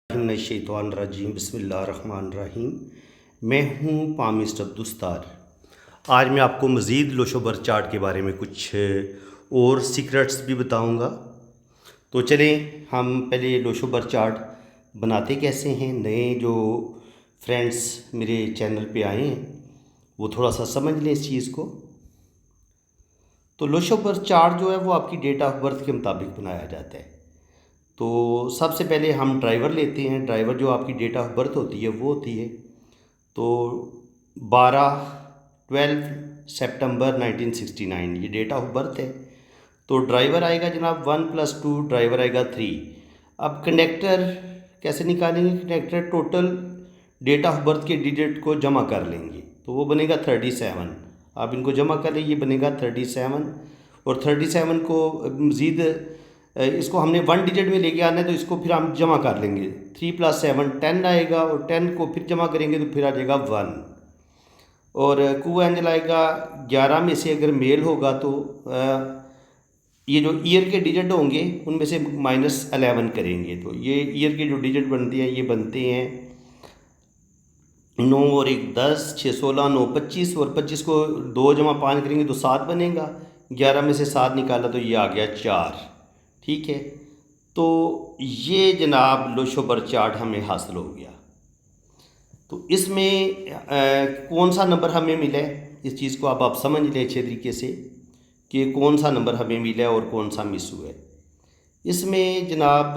रजीम बिस्मिल्लाहिर्रहमानिर्रहीम। मैं हूँ पामिस्ट अब्दुस्तार। आज मैं आपको मज़ीद लोशोबर चार्ट के बारे में कुछ और सीक्रेट्स भी बताऊँगा। तो चलें हम पहले लोशोबर चार्ट बनाते कैसे हैं। नए जो फ्रेंड्स मेरे चैनल पे आए हैं वो थोड़ा सा समझ लें इस चीज़ को। तो लोशोबर चार्ट जो है वो आपकी डेट ऑफ बर्थ के मुताबिक बनाया जाता है। तो सबसे पहले हम ड्राइवर लेते हैं। ड्राइवर जो आपकी डेट ऑफ बर्थ होती है वो होती है तो 12 सितंबर 1969 ये डेट ऑफ बर्थ है। तो ड्राइवर आएगा जनाब 1 + 2 ड्राइवर आएगा 3। अब कंडक्टर कैसे निकालेंगे? Conductor total date of birth के डिजिट को जमा कर लेंगे तो वो बनेगा 37। आप इनको जमा कर लें, ये बनेगा 37। और 37 को मज़ीद इसको हमने 1 डिजिट में लेके आना है तो इसको फिर हम जमा कर लेंगे। 3 + 7 10 आएगा और 10 को फिर जमा करेंगे तो फिर आ जाएगा 1। और कू एंजल आएगा 11 में से अगर मेल होगा तो ये जो ईयर के डिजिट होंगे उनमें से -11 करेंगे तो ये ईयर के जो डिजिट बनते हैं ये बनते हैं 9 और 1 10 6 16 9 25 और 25 को 2 + 5 करेंगे तो 7 बनेगा। 11 में से 7 निकाला तो ये आ गया 4। ठीक है, तो ये जनाब लोशोबर चार्ट हमें हासिल हो गया। तो इसमें कौन सा नंबर हमें मिला है इस चीज़ को आप समझ लें अच्छे तरीके से कि कौन सा नंबर हमें मिला है और कौन सा मिस हुआ है। इसमें जनाब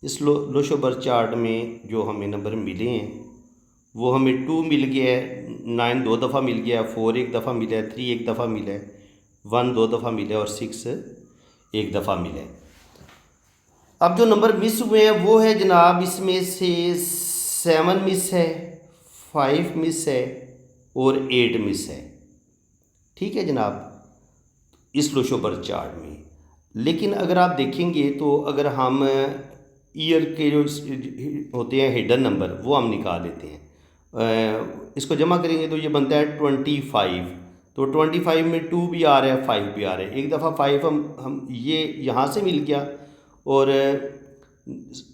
इस लोशोबर चार्ट में जो हमें नंबर मिले हैं वो हमें 2 मिल गया है, 9 2 दफ़ा मिल गया है, 4 1 दफ़ा मिला है, 3 1 दफ़ा मिला है, 1 2 दफ़ा मिला है और 6 1 दफ़ा मिला है। अब जो नंबर मिस हुए हैं वो है जनाब इसमें से 7 मिस है, 5 मिस है और 8 मिस है। ठीक है जनाब, इस लोशोबर चार्ट में। लेकिन अगर आप देखेंगे तो अगर हम ईयर के जो होते हैं हिडन नंबर वो हम निकाल लेते हैं। इसको जमा करेंगे तो ये बनता है 25। तो 25 में 2 भी आ रहा है 5 भी आ रहा है। एक दफ़ा 5 हम ये यहाँ से मिल गया और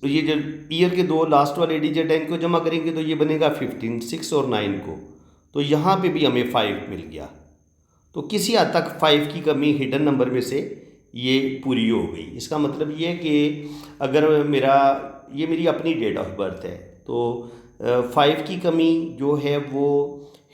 ये जो ईयर के 2 लास्ट वाले डिजिट हैं इनको जमा करेंगे तो ये बनेगा 15 6 और 9 को। तो यहाँ पे भी हमें 5 मिल गया। तो किसी हद तक 5 की कमी हिडन नंबर में से ये पूरी हो गई। इसका मतलब ये है कि अगर ये मेरी अपनी डेट ऑफ बर्थ है तो 5 की कमी जो है वो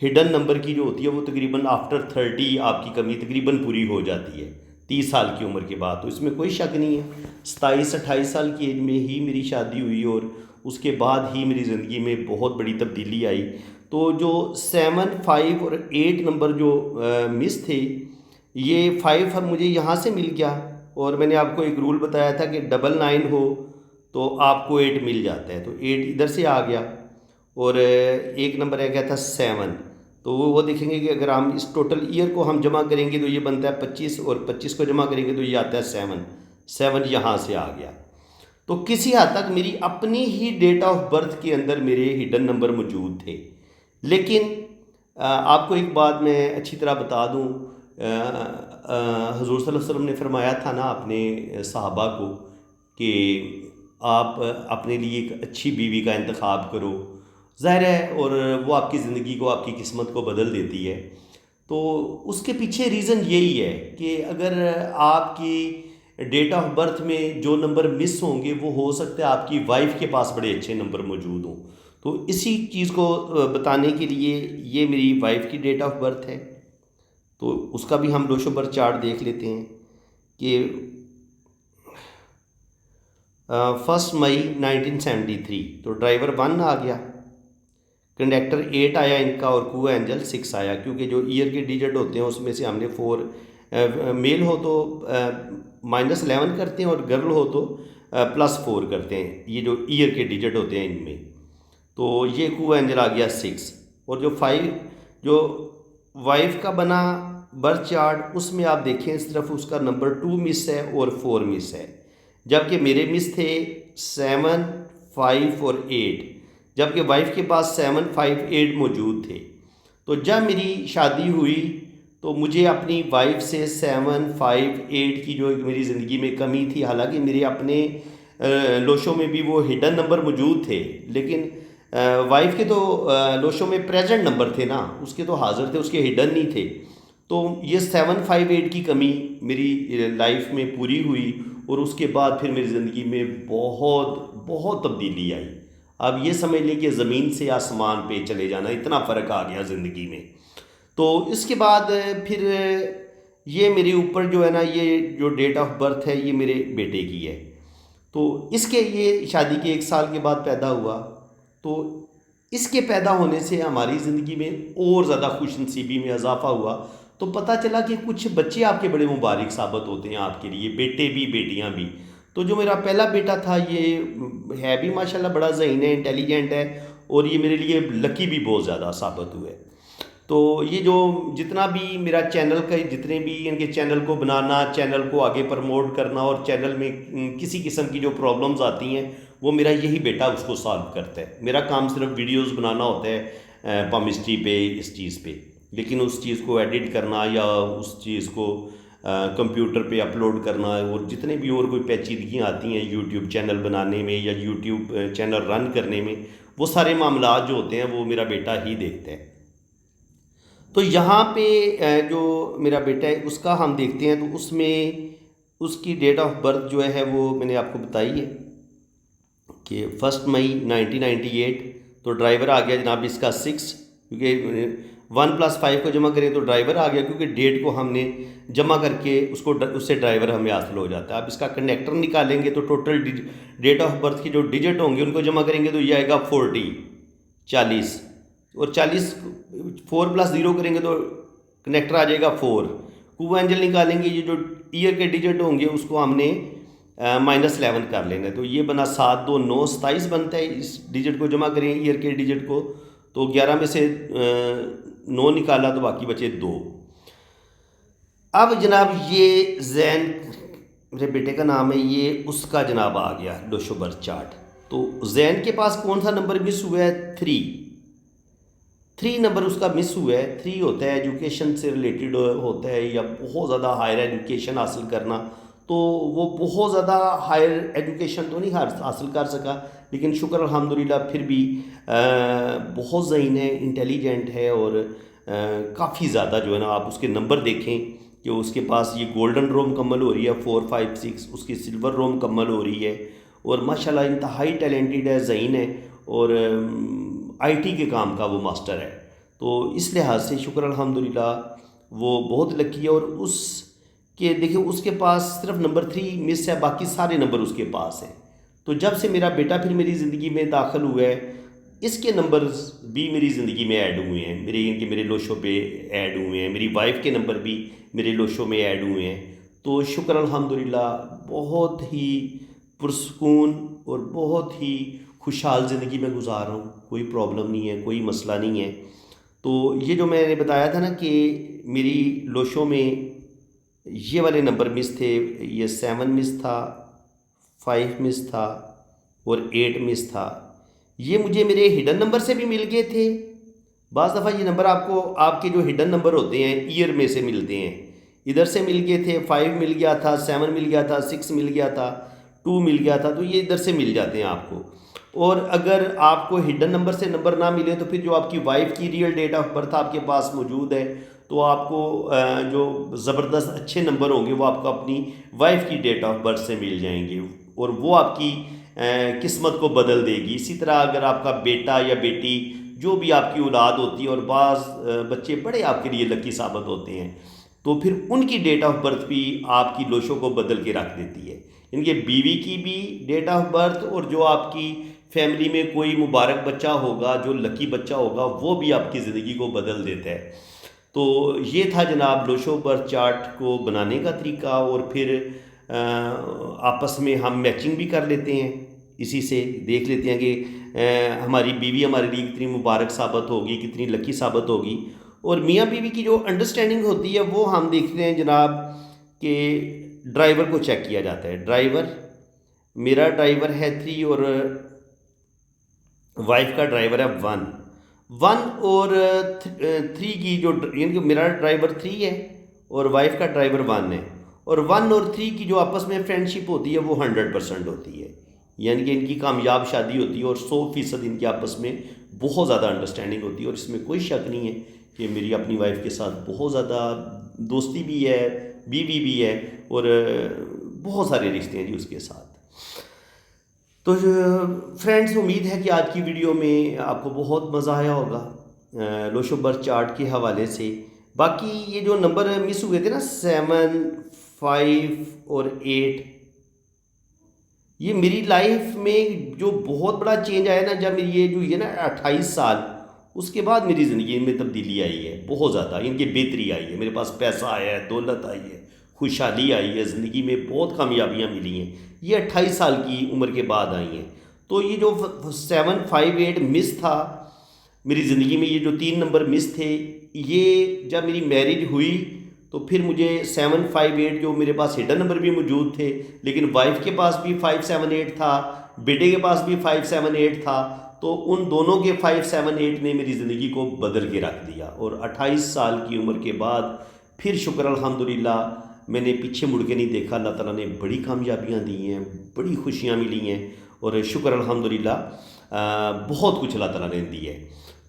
हिडन नंबर की जो होती है वो तकरीबन आफ्टर 30 आपकी कमी तकरीबन पूरी हो जाती है 30 साल की उम्र के बाद। तो इसमें कोई शक नहीं है। 27-28 साल की एज में ही मेरी शादी हुई और उसके बाद ही मेरी ज़िंदगी में बहुत बड़ी तब्दीली आई। तो जो 7 5 और 8 नंबर जो मिस थे ये 5 मुझे यहाँ से मिल गया और मैंने आपको एक रूल बताया था कि 99 हो तो आपको 8 मिल जाता है। तो 8 इधर से आ गया और एक नंबर आ गया था 7। तो वो देखेंगे कि अगर हम इस टोटल ईयर को हम जमा करेंगे तो ये बनता है 25 और 25 को जमा करेंगे तो ये आता है 7 यहाँ से आ गया। तो किसी हद तक मेरी अपनी ही डेट ऑफ बर्थ के अंदर मेरे हिडन नंबर मौजूद थे। लेकिन आपको एक बात मैं अच्छी तरह बता दूं, हुज़ूर सल्लल्लाहु अलैहि वसल्लम ने फरमाया था ना अपने सहाबा को कि आप अपने लिए एक अच्छी बीवी का इंतखाब करो। ज़ाहिर है और वो आपकी ज़िंदगी को आपकी किस्मत को बदल देती है। तो उसके पीछे रीज़न यही है कि अगर आपकी डेट ऑफ बर्थ में जो नंबर मिस होंगे वो हो सकता है आपकी वाइफ के पास बड़े अच्छे नंबर मौजूद हों। तो इसी चीज़ को बताने के लिए ये मेरी वाइफ की डेट ऑफ बर्थ है तो उसका भी हम लोशोबर चार्ट देख लेते हैं कि 1 मई 1973 तो ड्राइवर 1 आ गया, कंडक्टर 8 आया इनका और कू एंजल 6 आया। क्योंकि जो ईयर के डिजिट होते हैं उसमें से हमने 4 मेल हो तो -11 करते हैं और गर्ल हो तो +4 करते हैं। ये जो ईयर के डिजिट होते हैं इनमें तो ये कू एंजल आ गया 6। और जो 5 जो वाइफ का बना बर्थ चार्ट उसमें आप देखें इस तरफ उसका नंबर 2 मिस है और 4 मिस है, जबकि मेरे मिस थे 7 5 और 8, जबकि वाइफ के पास 7 5 8 मौजूद थे। तो जब मेरी शादी हुई तो मुझे अपनी वाइफ से 7 5 8 की जो मेरी ज़िंदगी में कमी थी, हालांकि मेरे अपने लोशों में भी वो हिडन नंबर मौजूद थे, लेकिन वाइफ के तो लोशों में प्रेजेंट नंबर थे ना, उसके तो हाजिर थे, उसके हिडन नहीं थे। तो ये 758 की कमी मेरी लाइफ में पूरी हुई, और उसके बाद फिर मेरी ज़िंदगी में बहुत बहुत तब्दीली आई। अब ये समझ लें कि ज़मीन से आसमान पे चले जाना, इतना फ़र्क आ गया ज़िंदगी में। तो इसके बाद फिर ये मेरे ऊपर जो है ना, ये जो डेट ऑफ बर्थ है ये मेरे बेटे की है। तो इसके ये शादी के 1 साल के बाद पैदा हुआ। तो इसके पैदा होने से हमारी ज़िंदगी में और ज़्यादा खुशनसीबी में इजाफा हुआ। तो पता चला कि कुछ बच्चे आपके बड़े मुबारक साबित होते हैं आपके लिए, बेटे भी बेटियां भी। तो जो मेरा पहला बेटा था ये है भी माशाल्लाह बड़ा ज़हीन है, इंटेलिजेंट है, और ये मेरे लिए लकी भी बहुत ज़्यादा साबित हुए। तो ये जो जितना भी मेरा चैनल का, जितने भी इनके चैनल को बनाना, चैनल को आगे प्रमोट करना, और चैनल में किसी किस्म की जो प्रॉब्लम्स आती हैं वो मेरा यही बेटा उसको सॉल्व करता है। मेरा काम सिर्फ वीडियोस बनाना होता है पामिस्ट्री पे, इस चीज़ पे, लेकिन उस चीज़ को एडिट करना या उस चीज़ को कंप्यूटर पे अपलोड करना, और जितने भी और कोई पेचीदगियाँ आती हैं यूट्यूब चैनल बनाने में या यूट्यूब चैनल रन करने में, वो सारे मामला जो होते हैं वो मेरा बेटा ही देखता है। तो यहाँ पे जो मेरा बेटा है उसका हम देखते हैं, तो उसमें उसकी डेट ऑफ बर्थ जो है वो मैंने आपको बताई है कि 1 मई 1998। तो ड्राइवर आ गया जनाब इसका 6, क्योंकि 1+5 को जमा करें तो ड्राइवर आ गया, क्योंकि डेट को हमने जमा करके उसको उससे ड्राइवर हमें हासिल हो जाता है। अब इसका कनेक्टर निकालेंगे तो टोटल डेट ऑफ बर्थ की जो डिजिट होंगे उनको जमा करेंगे तो ये आएगा 40, और 40 4+0 करेंगे तो कनेक्टर आ जाएगा 4। कूवा एंजल निकालेंगे, ये जो ईयर के डिजिट होंगे उसको हमने -11 कर लेना है। तो ये बना 7 2 9 27 बनता है। इस डिजिट को जमा करें ईयर के डिजिट को, तो 11 में से 9 निकाला तो बाकी बचे 2। अब जनाब ये जैन मेरे बेटे का नाम है, ये उसका जनाब आ गया डोशो बर्थ चार्ट। तो जैन के पास कौन सा नंबर मिस हुआ है? 3 नंबर उसका मिस हुआ है। 3 होता है एजुकेशन से रिलेटेड होता है, या बहुत ज़्यादा हायर एजुकेशन हासिल करना। तो वो बहुत ज़्यादा हायर एजुकेशन तो नहीं हासिल कर सका, लेकिन शुक्र अल्हम्दुलिल्लाह फिर भी बहुत ज़हीन है, इंटेलिजेंट है, और काफ़ी ज़्यादा जो है ना आप उसके नंबर देखें कि उसके पास ये गोल्डन रो मुकम्मल हो रही है 4 5 6, उसकी सिल्वर रो मुकम्मल हो रही है, और माशाल्लाह इंतहाई टैलेंटेड है, ज़हीन है, और आईटी के काम का वो मास्टर है। तो इस लिहाज से शुक्र अल्हम्दुलिल्लाह वो बहुत लकी है। और उसके देखिए उसके पास सिर्फ नंबर 3 मिस है, बाकी सारे नंबर उसके पास हैं। तो जब से मेरा बेटा फिर मेरी ज़िंदगी में दाखिल हुआ है, इसके नंबर्स भी मेरी ज़िंदगी में ऐड हुए हैं, मेरे लोशों पे ऐड हुए हैं, मेरी वाइफ के नंबर भी मेरे लोशों में ऐड हुए हैं। तो शुक्र अल्हम्दुलिल्लाह बहुत ही पुरसकून और बहुत ही खुशहाल ज़िंदगी में गुजार रहा हूँ। कोई प्रॉब्लम नहीं है, कोई मसला नहीं है। तो ये जो मैंने बताया था ना कि मेरी लोशों में ये वाले नंबर मिस थे, ये 7 मिस था, 5 मिस था, और 8 मिस था। ये मुझे मेरे हिडन नंबर से भी मिल गए थे। बाज़ दफ़ा ये नंबर आपको आपके जो हिडन नंबर होते हैं ईयर में से मिलते हैं। इधर से मिल गए थे, 5 मिल गया था, 7 मिल गया था, 6 मिल गया था, 2 मिल गया था। तो ये इधर से मिल जाते हैं आपको। और अगर आपको हिडन नंबर से नंबर ना मिले तो फिर जो आपकी वाइफ की रियल डेट ऑफ बर्थ आपके पास मौजूद है, तो आपको जो ज़बरदस्त अच्छे नंबर होंगे वो आपको अपनी वाइफ की डेट ऑफ बर्थ से मिल जाएंगे, और वो आपकी किस्मत को बदल देगी। इसी तरह अगर आपका बेटा या बेटी जो भी आपकी औलाद होती है, और बाज़ बच्चे बड़े आपके लिए लकी साबित होते हैं, तो फिर उनकी डेट ऑफ बर्थ भी आपकी लोशों को बदल के रख देती है। इनके बीवी की भी डेट ऑफ बर्थ, और जो आपकी फैमिली में कोई मुबारक बच्चा होगा, जो लकी बच्चा होगा, वो भी आपकी ज़िंदगी को बदल देता है। तो ये था जनाब लोशो बर्थ चार्ट को बनाने का तरीका। और फिर आपस में हम मैचिंग भी कर लेते हैं, इसी से देख लेते हैं कि हमारी बीवी हमारे लिए कितनी मुबारक साबित होगी, कितनी लकी साबित होगी। और मियाँ बीवी की जो अंडरस्टैंडिंग होती है वो हम देखते हैं जनाब कि ड्राइवर को चेक किया जाता है। मेरा ड्राइवर है 3, और वाइफ का ड्राइवर है 1 और 3 की जो यानी कि मेरा ड्राइवर 3 है और वाइफ का ड्राइवर 1 है। और 1 और 3 की जो आपस में फ्रेंडशिप होती है वो 100% होती है, यानी कि इनकी कामयाब शादी होती है और 100% इनके आपस में बहुत ज़्यादा अंडरस्टैंडिंग होती है। और इसमें कोई शक नहीं है कि मेरी अपनी वाइफ के साथ बहुत ज़्यादा दोस्ती भी है, बीवी भी है और बहुत सारे रिश्ते हैं जी उसके साथ। तो फ्रेंड्स, उम्मीद है कि आज की वीडियो में आपको बहुत मज़ा आया होगा लोशो बर्थ चार्ट के हवाले से। बाकी ये जो नंबर मिस हुए थे ना 7, 5 और 8, ये मेरी लाइफ में जो बहुत बड़ा चेंज आया ना, जब मेरी ये जो ये ना 28 साल, उसके बाद मेरी ज़िंदगी में तब्दीली आई है बहुत ज़्यादा, इनकी बेहतरी आई है, मेरे पास पैसा आया है, दौलत आई है, खुशहाली आई है, ज़िंदगी में बहुत कामयाबियाँ मिली हैं, ये 28 साल की उम्र के बाद आई हैं। तो ये जो 7, 5, 8 मिस था मेरी ज़िंदगी में, ये जो 3 नंबर मिस थे, ये जब मेरी मैरिज हुई तो फिर मुझे 7, 5, 8 जो मेरे पास हिडन नंबर भी मौजूद थे, लेकिन वाइफ के पास भी 5, 7, 8 था, बेटे के पास भी 5, 7, 8 था, तो उन दोनों के 5, 7, 8 ने मेरी ज़िंदगी को बदल के रख दिया। और 28 साल की उम्र के बाद फिर शुक्र अल्हम्दुलिल्लाह मैंने पीछे मुड़ के नहीं देखा, अल्लाह ताला ने बड़ी कामयाबियाँ दी हैं, बड़ी खुशियाँ मिली हैं और शुक्र अल्हम्दुलिल्लाह बहुत कुछ अल्लाह ताला ने दी है।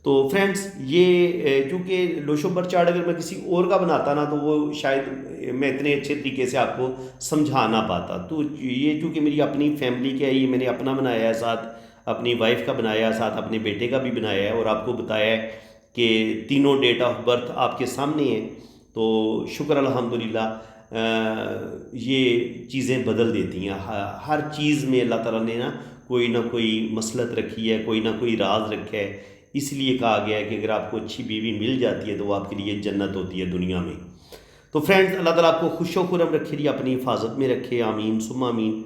तो फ्रेंड्स, ये चूँकि लोशो बर्थ चार्ट अगर मैं किसी और का बनाता ना तो वो शायद मैं इतने अच्छे तरीके से आपको समझा ना पाता। तो ये चूँकि मेरी अपनी फैमिली का है, ये मैंने अपना बनाया है, साथ अपनी वाइफ का बनाया है, साथ अपने बेटे का भी बनाया है और आपको बताया है कि तीनों डेट ऑफ बर्थ आपके सामने हैं। तो शुक्र अल्हम्दुलिल्लाह ये चीज़ें बदल देती हैं। हर चीज़ में अल्लाह ताला ने ना कोई मसलत रखी है, कोई ना कोई राज रखा है। इसलिए कहा गया है कि अगर आपको अच्छी बीवी मिल जाती है तो वो आपके लिए जन्नत होती है दुनिया में। तो फ्रेंड्स, अल्लाह ताला आपको खुशो खुरम रखे, जी अपनी हिफाजत में रखे, आमीन सुम्मा आमीन।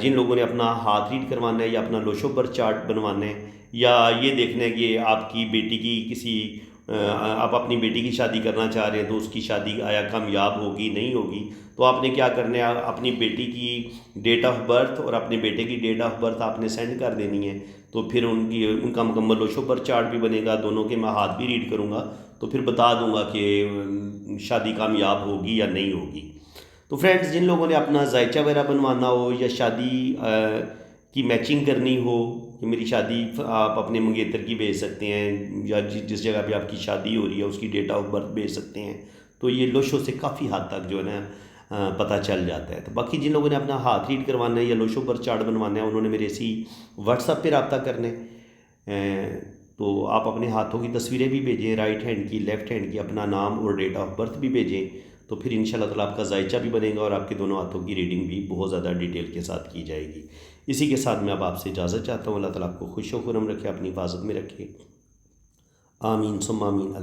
जिन लोगों ने अपना हाथ रीड करवाना है या अपना लोशो बर्थ चार्ट बनवाना है या ये देखना है कि आपकी बेटी की किसी आप अपनी बेटी की शादी करना चाह रहे हैं तो उसकी शादी आया कामयाब होगी नहीं होगी, तो आपने क्या करना है, अपनी बेटी की डेट ऑफ बर्थ और अपने बेटे की डेट ऑफ बर्थ आपने सेंड कर देनी है। तो फिर उनका मुकम्मल लोशो बर्थ चार्ट भी बनेगा, दोनों के मैं हाथ भी रीड करूँगा, तो फिर बता दूंगा कि शादी कामयाब होगी या नहीं होगी। तो फ्रेंड्स, जिन लोगों ने अपना जायचा वगैरह बनवाना हो या शादी की मैचिंग करनी हो कि मेरी शादी आप अपने मंगेतर की भेज सकते हैं या जिस जगह पे आपकी शादी हो रही है उसकी डेट ऑफ बर्थ भेज सकते हैं। तो ये लोशो से काफ़ी हद तक जो है ना पता चल जाता है। तो बाकी जिन लोगों ने अपना हाथ रीड करवाना है या लोशो बर्थ चार्ट बनवाना है उन्होंने मेरे इसी व्हाट्सएप पे रब्ता करना है। तो आप अपने हाथों की तस्वीरें भी भेजें, राइट हैंड की, लेफ़्ट हैंड की, अपना नाम और डेट ऑफ बर्थ भी भेजें, तो फिर इंशाल्लाह ताला आपका जायचा भी बनेगा और आपके दोनों हाथों की रीडिंग भी बहुत ज़्यादा डिटेल के साथ की जाएगी। इसी के साथ मैं अब आपसे इजाज़त चाहता हूँ। अल्लाह ताला आपको खुश व खुरम रखे, अपनी हिफाजत में रखे, आमीन सुम्मा आमीन।